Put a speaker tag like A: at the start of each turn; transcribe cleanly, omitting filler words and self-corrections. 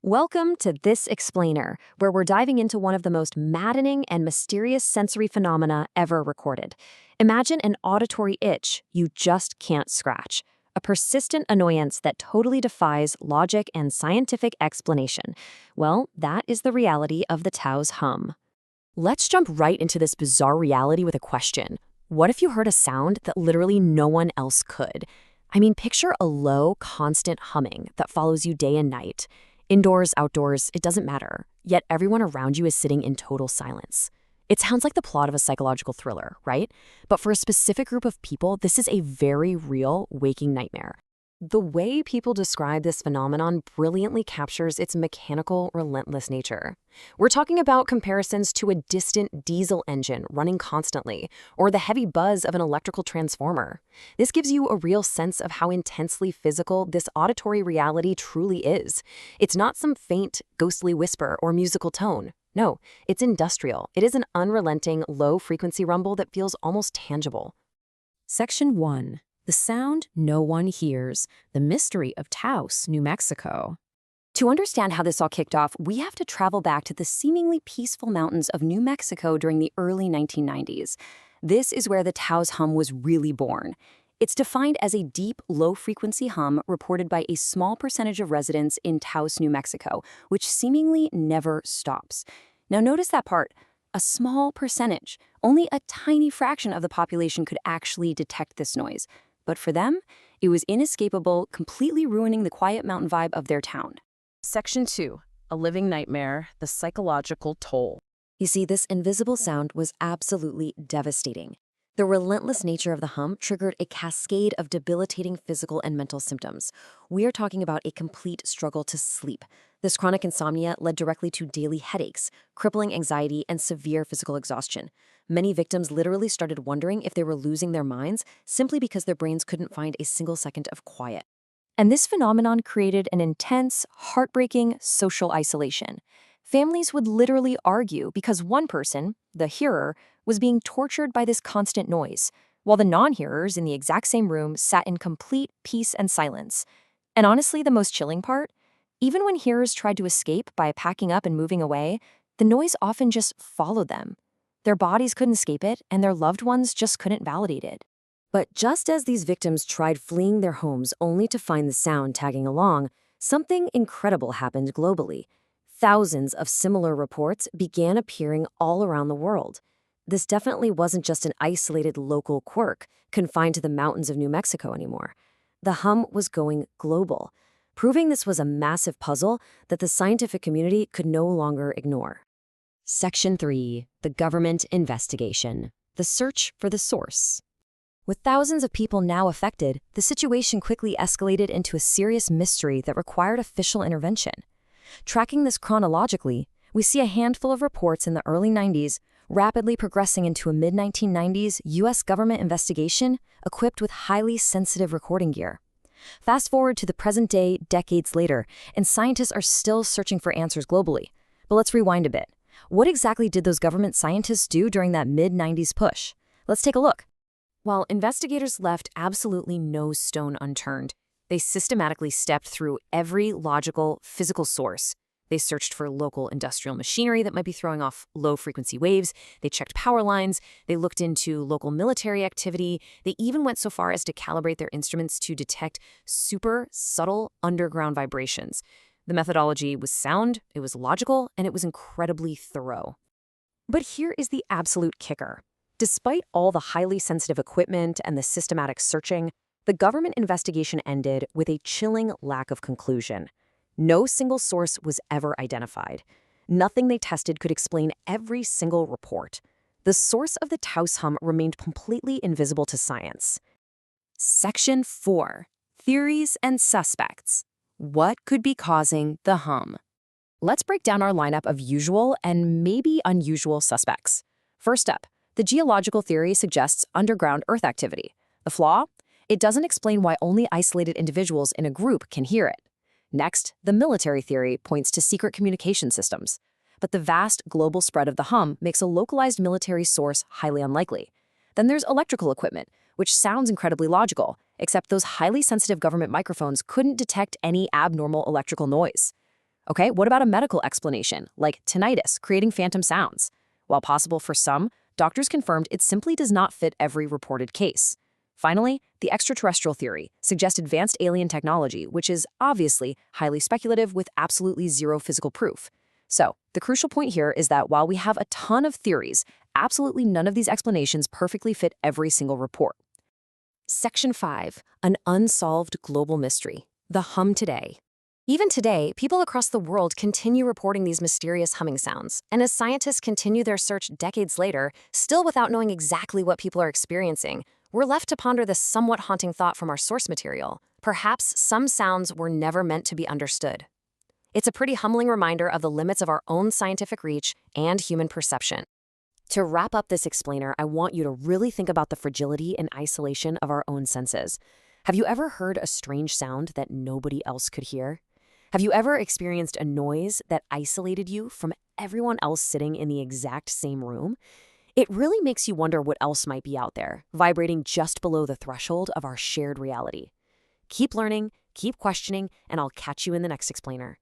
A: Welcome to This Explainer, where we're diving into one of the most maddening and mysterious sensory phenomena ever recorded. Imagine an auditory itch you just can't scratch, a persistent annoyance that totally defies logic and scientific explanation. Well, that is the reality of the Taos Hum. Let's jump right into this bizarre reality with a question. What if you heard a sound that literally no one else could? Picture a low, constant humming that follows you day and night. Indoors, outdoors, it doesn't matter. Yet everyone around you is sitting in total silence. It sounds like the plot of a psychological thriller, right? But for a specific group of people, this is a very real waking nightmare. The way people describe this phenomenon brilliantly captures its mechanical, relentless nature. We're talking about comparisons to a distant diesel engine running constantly, or the heavy buzz of an electrical transformer. This gives you a real sense of how intensely physical this auditory reality truly is. It's not some faint, ghostly whisper or musical tone. No, it's industrial. It is an unrelenting, low-frequency rumble that feels almost tangible. Section 1. The sound no one hears, the mystery of Taos, New Mexico. To understand how this all kicked off, we have to travel back to the seemingly peaceful mountains of New Mexico during the early 1990s. This is where the Taos hum was really born. It's defined as a deep, low-frequency hum reported by a small percentage of residents in Taos, New Mexico, which seemingly never stops. Now notice that part. A small percentage. Only a tiny fraction of the population could actually detect this noise. But for them, it was inescapable, completely ruining the quiet mountain vibe of their town.
B: Section 2. A living nightmare, the psychological toll.
A: You see, this invisible sound was absolutely devastating. The relentless nature of the hum triggered a cascade of debilitating physical and mental symptoms. We are talking about a complete struggle to sleep. This chronic insomnia led directly to daily headaches, crippling anxiety, and severe physical exhaustion. Many victims literally started wondering if they were losing their minds simply because their brains couldn't find a single second of quiet. And this phenomenon created an intense, heartbreaking social isolation. Families would literally argue because one person, the hearer, was being tortured by this constant noise, while the non-hearers in the exact same room sat in complete peace and silence. And honestly, the most chilling part? Even when hearers tried to escape by packing up and moving away, the noise often just followed them. Their bodies couldn't escape it, and their loved ones just couldn't validate it. But just as these victims tried fleeing their homes only to find the sound tagging along, something incredible happened globally. Thousands of similar reports began appearing all around the world. This definitely wasn't just an isolated local quirk confined to the mountains of New Mexico anymore. The hum was going global, proving this was a massive puzzle that the scientific community could no longer ignore. Section 3. The government investigation. The search for the source. With thousands of people now affected, the situation quickly escalated into a serious mystery that required official intervention. Tracking this chronologically, we see a handful of reports in the early 90s rapidly progressing into a mid-1990s U.S. government investigation equipped with highly sensitive recording gear. Fast forward to the present day, decades later, and scientists are still searching for answers globally. But let's rewind a bit. What exactly did those government scientists do during that mid-90s push? Let's take a look. While investigators left absolutely no stone unturned, they systematically stepped through every logical, physical source. They searched for local industrial machinery that might be throwing off low-frequency waves. They checked power lines. They looked into local military activity. They even went so far as to calibrate their instruments to detect super subtle underground vibrations. The methodology was sound, it was logical, and it was incredibly thorough. But here is the absolute kicker. Despite all the highly sensitive equipment and the systematic searching, the government investigation ended with a chilling lack of conclusion. No single source was ever identified. Nothing they tested could explain every single report. The source of the Taos hum remained completely invisible to science. Section 4. Theories and suspects. What could be causing the hum? Let's break down our lineup of usual and maybe unusual suspects. First up, the geological theory suggests underground Earth activity. The flaw? It doesn't explain why only isolated individuals in a group can hear it. Next, the military theory points to secret communication systems. But the vast global spread of the hum makes a localized military source highly unlikely. Then there's electrical equipment, which sounds incredibly logical, except those highly sensitive government microphones couldn't detect any abnormal electrical noise.
B: Okay, what about a medical explanation, like tinnitus, creating phantom sounds? While possible for some, doctors confirmed it simply does not fit every reported case. Finally, the extraterrestrial theory suggests advanced alien technology, which is obviously highly speculative with absolutely zero physical proof. So, the crucial point here is that while we have a ton of theories, absolutely none of these explanations perfectly fit every single report.
A: Section 5. An unsolved global mystery. The hum today. Even today, people across the world continue reporting these mysterious humming sounds, and as scientists continue their search decades later, still without knowing exactly what people are experiencing, we're left to ponder this somewhat haunting thought from our source material. Perhaps some sounds were never meant to be understood. It's a pretty humbling reminder of the limits of our own scientific reach and human perception. To wrap up this explainer, I want you to really think about the fragility and isolation of our own senses. Have you ever heard a strange sound that nobody else could hear? Have you ever experienced a noise that isolated you from everyone else sitting in the exact same room? It really makes you wonder what else might be out there, vibrating just below the threshold of our shared reality. Keep learning, keep questioning, and I'll catch you in the next explainer.